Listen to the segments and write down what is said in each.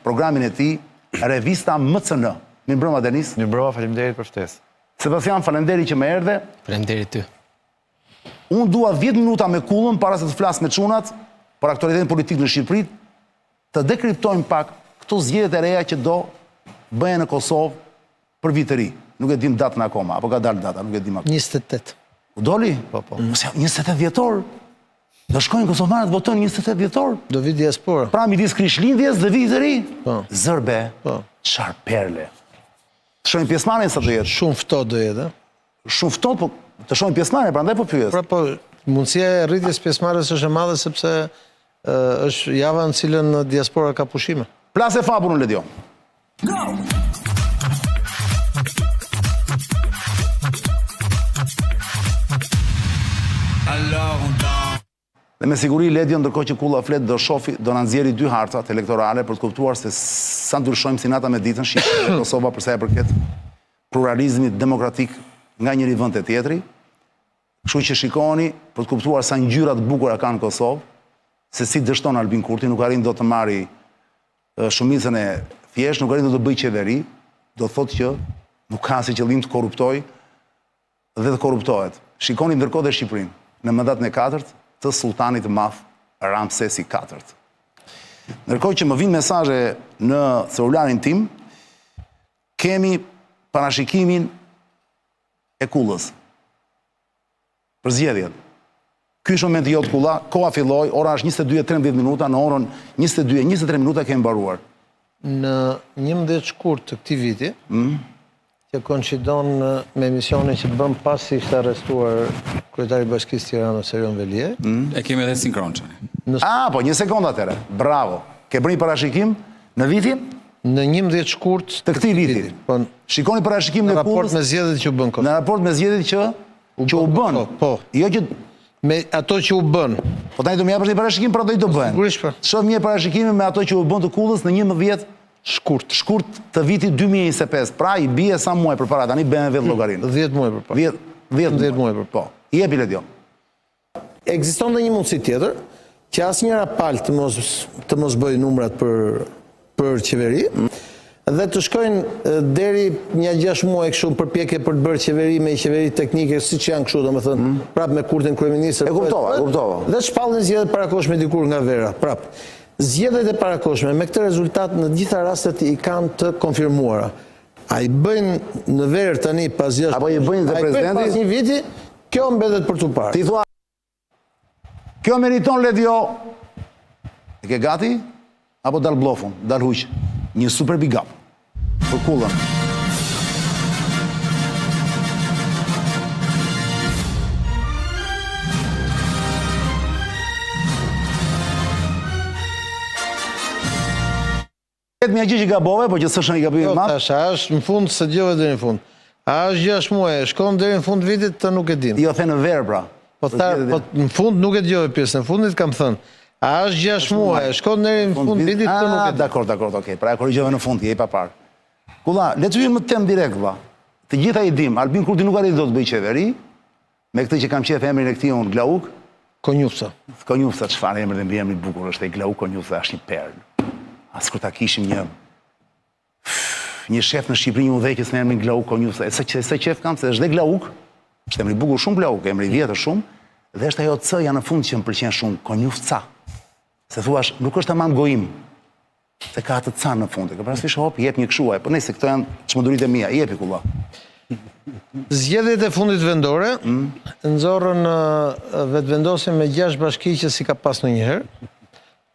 programin e tij Revista MCN. Mirëmbrëma Denis. Mirëmbrëma, faleminderit për ftesë. Sebastian, faleminderit që më erdhe. Faleminderit ty. Unë dua 10 minuta me Kullën para se të flas me çunat për aktualitetin politik në Shqipëri, të dekriptojmë pak këto zgjedhjet e reja që do bëhen në Kosovë për vit të ri. Nuk e dim datën akoma, apo ka dalë data, nuk e dim akoma. 28. U doli? Po. 28 dhjetor. Do shkojnë kosovanët votojnë 28 dhjetor. Do vi diaspora. Pra midis Krishtlindjes dhe vitit të ri. Po. Zërbe. Po. Çfarë perle. Të shohim pjesëmarrjen sa do jetë. Shumë ftohtë do jetë, Shumë ftohtë, po të shohim pjesëmarrjen, prandaj po pyes. Pra po, mundësia e rritjes pjesëmarrjes është e madhe sepse është java në cilën diaspora ka pushime. Plasë fabun në Ledion. Dhe me siguri Ledion, ndërkohë që Kulla flet, do na nxjerrë 2 hartat elektorale për të kuptuar se sa ndryshojmë si nata me ditën Shqipëria dhe Kosova për sa i përket pluralizmit demokratik nga njëri vend te tjetri. Kështu që shikoni për të kuptuar sa ngjyra të bukura kanë në Kosovë, se si dështon Albin Kurti, nuk arrin dot të marri shumicën e thjesht, nuk arrin dot të bëjë qeveri, do thotë që nuk ka si qëllim të korruptoj dhe të korruptohet. Shikoni ndërkohë dhe Shqipërinë, në mandatin e 4 të sultanit të madh Ramsesi IV. Ndërkohë që më vijnë mesazhe në celularin tim, kemi parashikimin e Kullës për zgjedhjet. Ky është momenti jot Kulla, koha filloi, ora është 22:13 minuta, në orën 22:23 minuta kemi mbaruar. Në 11 shkurt të këtij viti, që koincidon me emisionin që bëm pasi ishte arrestuar kryetari i Bashkisë Tiranës Erion Velie. E kemi edhe sinkron çani. Po, një sekondë atëre. Bravo. Ke bërë një parashikim në vitin? Në 11 shkurt të këtij viti. Po, shikoni parashikimin e Kullës. Në raport me zgjedhjet që u bën. Në raport me zgjedhjet që u bën. Po. Jo që me ato që u bën. Po tani do më japësh një parashikim për ato që do bëhen. Sigurisht po. Shoh një parashikim me ato që u bën të Kullës në 11 shkurt të vitit 2025. Pra i bie sa muaj përpara, tani bëhen vetë llogarinë. 10 muaj përpara. 10 muaj përpara. Po. I jepi Ledion. Ekziston dhe një mundësi tjetër që asnjëra palë të mos bëjë numrat për qeveri dhe të shkojnë deri një 6 muaj kështu përpjekje për të bërë qeveri me qeveri teknike siç janë kështu, domethënë, prapë me Kurtin kryeministër. E kuptova. Dhe shpallën zgjedhjet parakoshme dikur nga vera, prapë. Zgjedhjet e parakoshme me këtë rezultat në të gjitha rastet i kanë të konfirmuara. A i bëjnë në verë tani pas 6 apo i bëjnë dhe presidenti pas një viti, kjo mbetet për tu parë. Ti thua kjo meriton Ledio. E ke gati? Apo dal blofun, dal huq. Një super big up për Kullën. Mja gjë që gabove, po që s'është një gabim i madh. Jo, është në fund se djove deri në fund. A është 6 muaj, shkon deri në fund vitit të nuk e dim. Jo, the në verë pra. Po në fund nuk e djove pjesën, në fundit kam thënë. A është 6 muaj, shkon deri në fund vitit të nuk e dim. Dakor, okej. Pra e korrigjove në fund, je pa parë. Kulla, le të hyjmë në temë direkt, vlla. Të gjitha i dim, Albin Kurti nuk arrit dot të bëjë qeveri, me këtë që kam qef emrin e këtij unë Glauk. Konjufsa. Konjufsa, çfarë emri dhe emri i bukur është ai Glauk Konjufsa, është një perl. As kur ta kishim një shef në Shqipëri, një udhëheqës me emrin Glauk Konjufsa. E sa qef kam se është dhe Glauk, është emri i bukur shumë Glauk, emri i vjetër shumë, dhe është ajo C-ja në fund që më pëlqen shumë, Konjufca. Se thuash, nuk është tamam gojim, se ka atë ca në fund. Ka parasysh hop, jep një këshuaj, po nëse këto janë çmenduritë e mia, jepi Kulla. Zgjedhjet e fundit vendore nxorrën vetëvendosjen me 6 bashki që si ka pas ndonjëherë.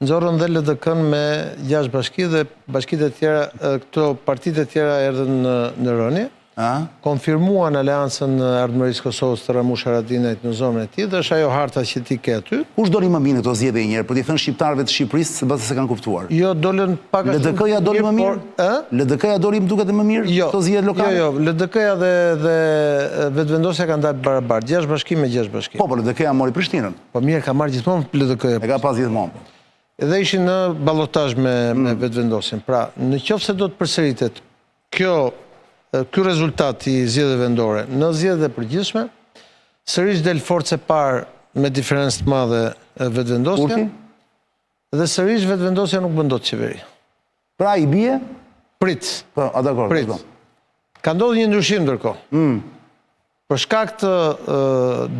Nxorrën dhe LDK-n me 6 bashki dhe bashkitë e tjera, këto partitë e tjera erdhën në rënje. Konfirmuan aleancën e Ardhmërisë Kosovës të Ramush Haradinajt në zonën e tij dhe është ajo harta që ti ke aty. Kush doli më mirë këto zgjedhje një herë, për t'i thënë shqiptarëve të Shqipërisë sepse se kanë kuptuar? Jo, dolën pak ashtu. LDK-ja doli më mirë? LDK-ja doli më duket më mirë këto zgjedhje lokale? Jo, LDK-ja dhe vetëvendosja kanë dalë barabartë, 6 bashki me 6 bashki. Po, LDK-ja mori Prishtinën. Po mirë, ka marrë gjithmonë LDK-ja. E ka pas gjithmonë. Edhe ishin në ballotazh me vetëvendosjen. Pra, nëse do të përsëritet ky rezultat i zgjedhjeve vendore në zgjedhjet e përgjithshme, sërish del forcë e parë me diferencë të madhe vetëvendosja. Dhe sërish vetëvendosja nuk bën dot qeveri. Pra i bie? Prit. Po, dakor. Prit. Ka ndodhur një ndryshim ndërkohë. Për shkak të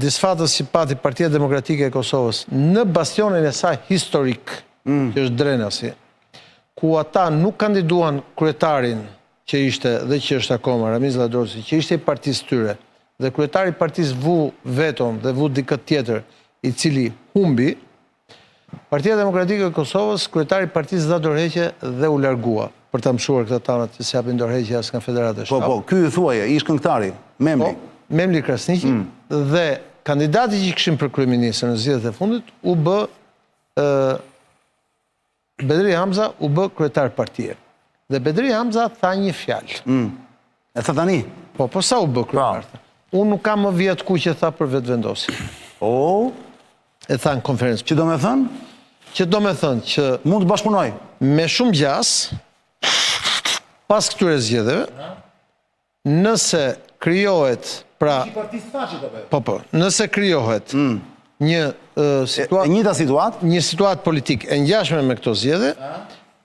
disfatës që pati Partia Demokratike e Kosovës në bastionin e saj historik, që është Drenasi, ku ata nuk kandiduan kryetarin që ishte dhe që është akoma Ramiz Ladrosi, që ishte i partisë tyre, dhe kryetari i partisë vu veton dhe vu dikët tjetër i cili humbi, Partia Demokratike e Kosovës, kryetari i partisë dha dorëheqje dhe u largua për ta mshuar këta tanat që s'japin dorëheqje as nga Federata e Shtapit. Po, ky thuaje, ish këngëtari, Memli. Memli Krasniqi, dhe kandidati që kishin për kryeministër në zgjedhjet e fundit u bë Bedri Hamza u bë kryetar partie. Dhe Bedri Hamza tha një fjalë. E tha tani? Po sa u bë kryetar? Unë nuk kam më vjet ku që tha për vetëvendosin. E tha në konferencë. Që do me thënë? Që do me thënë që mund të bashkëpunoj me shumë gjas pas këtyre zgjedhjeve, nëse krijohet nëse krijohet një situatë politikë e ngjashme me këto zgjedhje,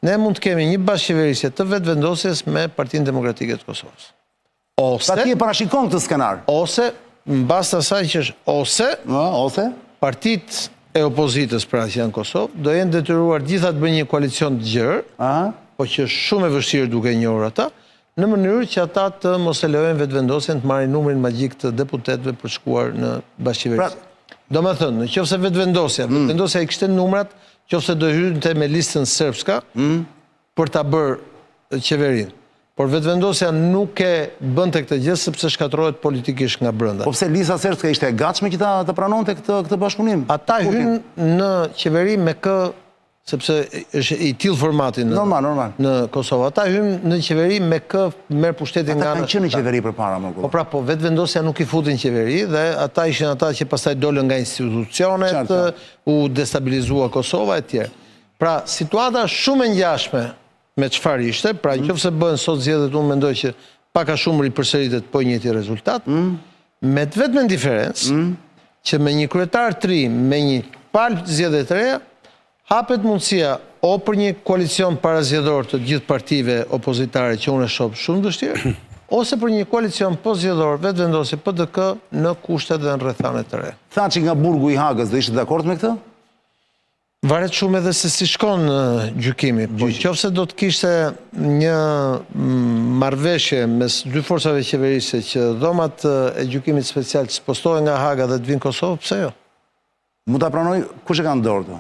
ne mund të kemi një bashkëqeverisje të vetëvendosjes me Partinë Demokratike të Kosovës. Ose ti e parashikon këtë skenar? Ose mbas asaj që është ose partitë e opozitës pra që janë në Kosovë do jenë detyruar gjitha të bëjnë një koalicion të gjerë, po që është shumë e vështirë duke njohur ata, në mënyrë që ata të mos e lejojnë vetëvendosjen të marrin numrin magjik të deputetëve për shkuar në bashkëqeverisje. Do me thënë, në qoftë se vetëvendosja i kishte numrat, qoftë se do hynte me listën serbska për ta bërë qeverinë. Por vetëvendosja nuk e bënte këtë gjë sepse shkatërrohet politikisht nga brenda. Po pse lista serbska ishte e gatshme që ta pranonte këtë bashkëpunim? Ata hynë në qeveri me kë, sepse është i tillë formati në Kosovë. Ata hynë në qeveri me kë merr pushtetin nga ana. Ata kanë qenë në qeveri përpara më. Po pra, po vetëvendosja nuk i futin qeveri dhe ata ishin ata që pastaj dolën nga institucionet, u destabilizua Kosova e tjerë. Pra, situata shumë e ngjashme me çfarë ishte, pra nëse bëhen sot zgjedhjet, unë mendoj që pak a shumë ripërsëritet po njëjti rezultat, me të vetëm diferencë që me një kryetar të ri, me një palë zgjedhje të reja, hapet mundësia o për një koalicion parazgjedhor të gjithë partive opozitare që unë e shoh shumë vështirë, ose për një koalicion postzgjedhor vetëvendosje PDK në kushtet dhe në rrethanet të reja. Thaçi nga burgu i Hagës, do ishte dakord me këtë? Varet shumë edhe se si shkon gjykimi. Po nëse do të kishte një marrëveshje mes dy forcave qeverisë që dhomat e gjykimit special të spostohen nga Haga dhe të vinë në Kosovë, pse jo? Mund ta pranoj kush e ka në dorë këto?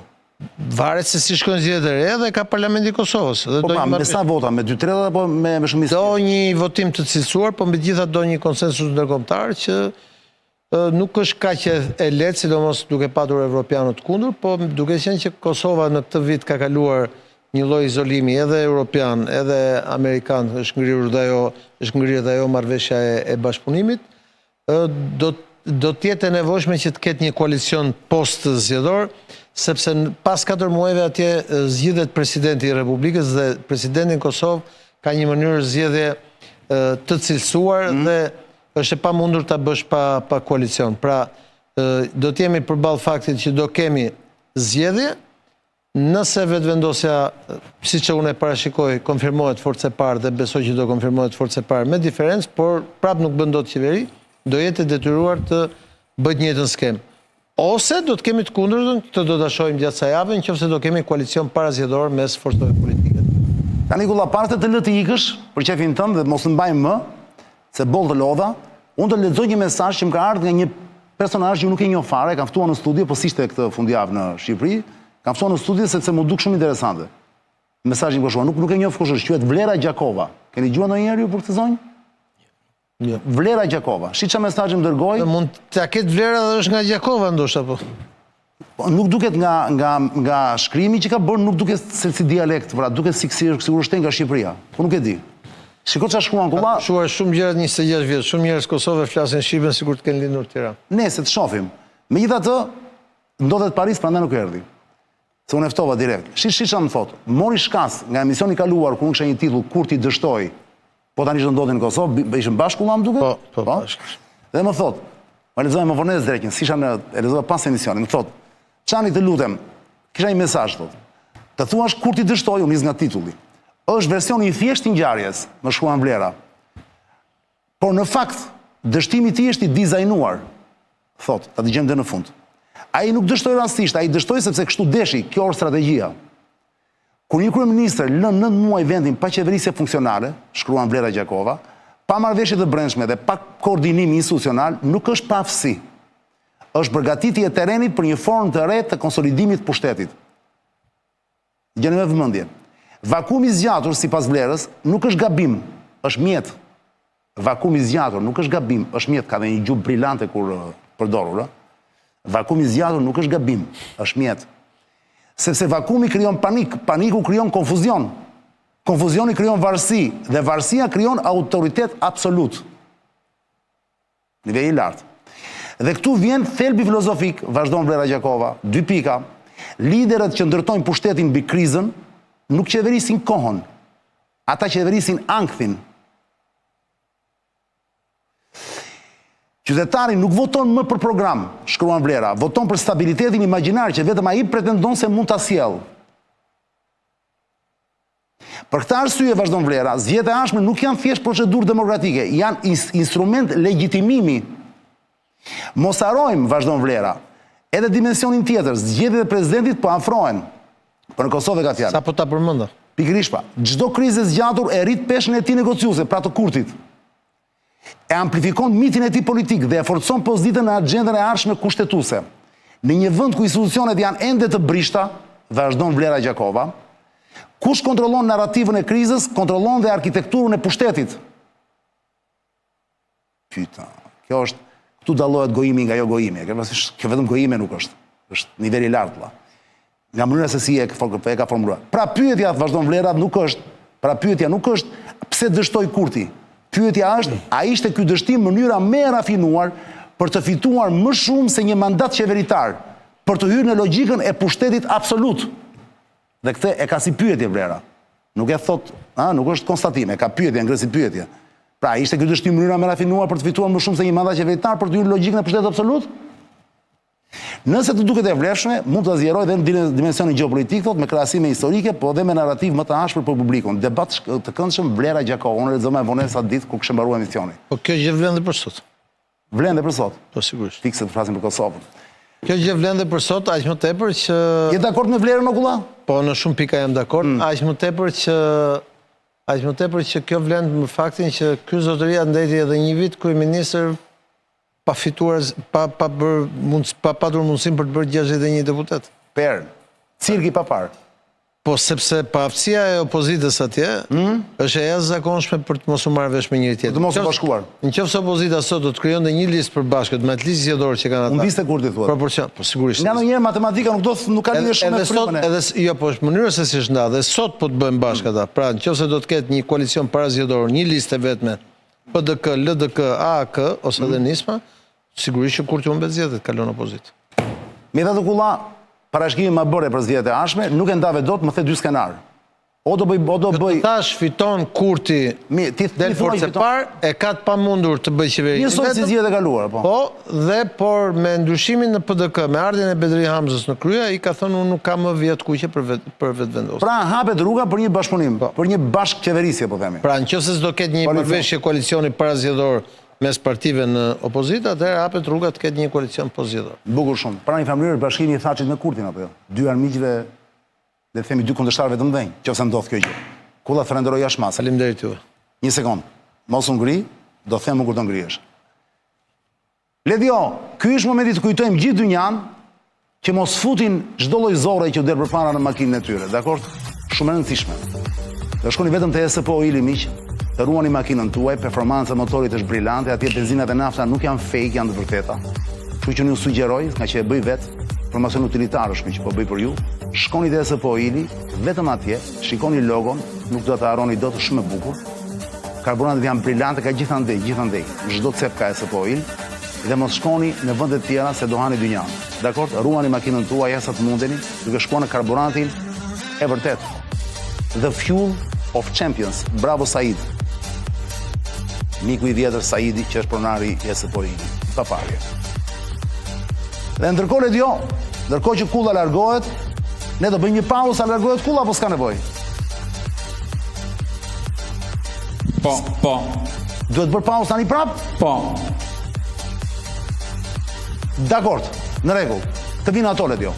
Varet se si shkojnë zgjedhjet e reja dhe ka Parlamenti i Kosovës. Po pra, me sa vota, me 2/3 apo me shumicë? Do një votim të cilësuar, po megjithatë do një konsensus ndërkombëtar që nuk është kaq e lehtë, sidomos duke patur evropianët kundër, po duke qenë që Kosova në këtë vit ka kaluar një lloj izolimi edhe europian, edhe amerikan, është ngrirë dhe ajo marrëveshja e bashkëpunimit, do të jetë e nevojshme që të ketë një koalicion post-zgjedhor, sepse pas 4 muajve atje zgjidhet presidenti i Republikës dhe presidenti i Kosovë ka një mënyrë zgjedhje të cilësuar dhe është e pamundur ta bësh pa koalicion. Pra, do të jemi përballë faktit që do kemi zgjedhje, nëse vetëvendosja, siç unë e parashikoj, konfirmohet forcë e parë dhe besoj që do konfirmohet forcë e parë me diferencë, por prap nuk bën dot qeveri, do jetë detyruar të bëjë një njëjtën skemë. Ose do të kemi të kundërtën, këtë do ta shohim gjatë kësaj jave, nëse do kemi koalicion parazgjedhor mes forcave politike. Tani kulla parte të lë të ikësh për qefin tënd dhe mos të mbajmë më, se boll të lodha, unë të lexoj një mesazh që më ka ardhur nga një personazh që nuk e njoh fare, kam ftuar në studio, po ishte këtë fundjavë në Shqipëri, kam ftuar në studio sepse më duk shumë interesante. Mesazhi më shkruan, nuk e njoh kush është, quhet Vlera Gjakova. Keni dëgjuar ndonjëherë ju për këtë zonjë? Jo. Vlera Gjakova. Shi çfarë mesazhi më dërgoi? Mund ta ketë Vlera dhe është nga Gjakova ndoshta po. Nuk duket nga shkrimi që ka bërë, nuk duket se si dialekt, pra duket sigurisht nga Shqipëria. Po nuk e di. Shiko çfarë shkruan kulla. Shuar shumë gjëra 26 vjet, shumë njerëz Kosovë flasin shqipen sikur të kenë lindur në Tiranë. Nëse të shohim. Megjithatë, ndodhet Paris, prandaj nuk erdhi. Se unë ftova direkt. Çfarë më thotë? Mori shkas nga emisioni i kaluar ku kisha një titull Kur ti dështoi. Po tani që ndodhin në Kosovë, ishim bashkë kulla më duket? Po, bashkë. Dhe më thotë, ma lexoj më vonë Drekin, e lexova pas emisionit, më thotë, "Çani të lutem, kisha një mesazh thotë. Të thuash kur ti dështoi, unë nis nga titulli. është versioni i thjeshtë i ngjarjes, më shkruan Vlera. Por në fakt, dështimi i tij është i dizajnuar, thot, ta dëgjojmë deri në fund. Ai nuk dështoi rastisht, ai dështoi sepse kështu deshi, kjo është strategjia. Kur një kryeministër lën 9 muaj vendin pa qeverisje funksionale, shkruan Vlera Gjakova, pa marrëveshje të brendshme dhe pa koordinim institucional, nuk është pa aftësi. Është përgatitje e terrenit për një formë të re të konsolidimit të pushtetit. Gjeni me vëmendje. Vakumi i zgjatur, sipas Vlerës, nuk është gabim, është mjet. Vakumi i zgjatur nuk është gabim, është mjet, ka dhe një gjuhë brillante kur përdorur. Vakumi i zgjatur nuk është gabim, është mjet. Sepse vakumi krijon panik, paniku krijon konfuzion. Konfuzioni krijon varësi dhe varësia krijon autoritet absolut. Niveli i lartë. Dhe këtu vjen thelbi filozofik, vazhdon Vlera Gjakova, 2 pika. Liderët që ndërtojnë pushtetin mbi krizën nuk qeverisin kohën. Ata qeverisin ankthin. Qytetari nuk voton më për program, shkruan Vlera, voton për stabilitetin imagjinar që vetëm ai pretendon se mund ta sjellë. Për këtë arsye, vazhdon Vlera, zgjedhjet e ardhshme nuk janë thjesht procedurë demokratike, janë instrument legjitimimi. Mos harrojmë, vazhdon Vlera, edhe dimensionin tjetër, zgjedhjet e presidentit po afrohen. Për në Kosovë ka fjalë. Sa po ta përmenda? Pikërisht pa. Çdo krizë e zgjatur e rrit peshën e tij negociuese, pra të Kurtit. E amplifikon mitin e tij politik dhe e forcon pozitën në agjendën e ardhshme kushtetuese. Në një vend ku institucionet janë ende të brishta, vazhdon Vlera Gjakova, kush kontrollon narrativën e krizës, kontrollon dhe arkitekturën e pushtetit. Pyeta, kjo është, këtu dallohet gojimi nga jo gojimi. Kjo vetëm gojime nuk është. Është niveli i lartë. Nga mënyra se si e ka formuluar. Pra pyetja, vazhdon Vlera, nuk është pse dështoi Kurti. Pyetja është, a ishte ky dështim mënyra më e rafinuar për të fituar më shumë se një mandat qeveritar, për të hyrë në logjikën e pushtetit absolut. Dhe këtë e ka si pyetje Vlera. Nuk e thot, nuk është konstatim, e ka pyetje, ngre si pyetje. Pra, ishte ky dështim mënyra më e rafinuar për të fituar më shumë se një mandat qeveritar, për të hyrë në logjikën e pushtetit absolut? Nëse të duket e vlefshme, mund të zgjeroj dhe në dimensionin gjeopolitik, thot, me krahasime historike, po dhe me narrativ më të ashpër për publikun. Debat të këndshëm Vlera Gjakova, unë lexova me vonesë atë ditë kur kishte mbaruar emisioni. Po kjo gjë vlen dhe për sot. Vlen dhe për sot. Po sigurisht. Fikse të flasim për Kosovën. Kjo gjë vlen dhe për sot, aq më tepër që Je dakord me Vlerën Okulla? Po në shumë pika jam dakord, aq më tepër që kjo vlen me faktin që ky zotëria ndeti edhe një vit kryeministër pa fituar, pa patur mundësinë për të bërë 61 deputet. Cirki pa parë. Po sepse paaftësia e opozitës atje është e jashtëzakonshme për të mos u marrë vesh me njëri tjetrin. Të mos u bashkuar. Nëse opozita sot do të krijonte një listë përbashkët me atë listë zgjedhore që kanë ata. Unë viste kur ti thua. Proporcion, po sigurisht. Nga ndonjëherë matematika nuk ka lidhje shumë me frymën. Jo, po është mënyra se si është nda, dhe sot po të bëjmë bashkë ata. Pra, nëse do të ketë një koalicion parazgjedhor, një listë vetme, PDK, LDK, AAK ose edhe Nisma, sigurisht që kur të humbet zgjedhjet kalon opozitë. Metat Okulla, parashkimi më bërë për zgjedhjet e ardhshme, nuk e ndave dot, më the 2 skenar. O do bëj tash fiton Kurti del forcë parë, e ka të pamundur të bëjë qeveri. Njësoj si zgjedhjet e kaluara, po. Por me ndryshimin në PDK, me ardhjen e Bedri Hamzës në krye, ai ka thënë unë nuk kam më vjet kuqe për vetëvendosje. Pra hapet rruga për një bashkëpunim, për një bashkëqeverisje, po themi. Pra nëse do ketë një marrëveshje koalicioni parazgjedhor mes partive në opozitë, atëherë hapet rruga të ketë një koalicion pozgjedhor. Bukur shumë. Pra një familjer bashkimi i Thaçit me Kurtin apo jo? 2 armiqve, le të themi 2 kundërshtarëve të mëdhenj, nëse ndodh kjo gjë. Kulla falenderoj jashtë masë. Faleminderit juve. Një sekond. Mos u ngri, do them kur do ngrihesh. Ledjo, ky është momenti të kujtojmë gjithë dynjan që mos futin çdo lloj zorre që u der përpara në makinën e tyre, dakor? Shumë e rëndësishme. Do shkoni vetëm te SPO Ili miq, të ruani makinën tuaj, performanca e motorit është brillante, atje benzinat e nafta nuk janë fake, janë të vërteta. Kështu që unë sugjeroj, nga që e bëj vetë, informacion utilitar është që po bëj për ju, shkoni te SPO Ili, vetëm atje, shikoni logon, nuk do të harroni dot, shumë e bukur. Karburantet janë brillante, ka gjithandej. Çdo cep ka SPO Ili, dhe mos shkoni në vende të tjera se do hani dynjan. Dakor? Ruani makinën tuaj sa të mundeni, duke shkuar në karburantin e vërtet. The fuel of champions. Bravo Said. Miku i vjetër Saidi, që është pronari i SPO Ili. Pa parje. Dhe ndërkohë ndërkohë që Kulla largohet, ne do bëjmë një pauzë, sa largohet Kulla apo s'ka nevojë? Po. Duhet bërë pauzë tani prap? Po. Dakord, në rregull. Të vinë ato Ledio.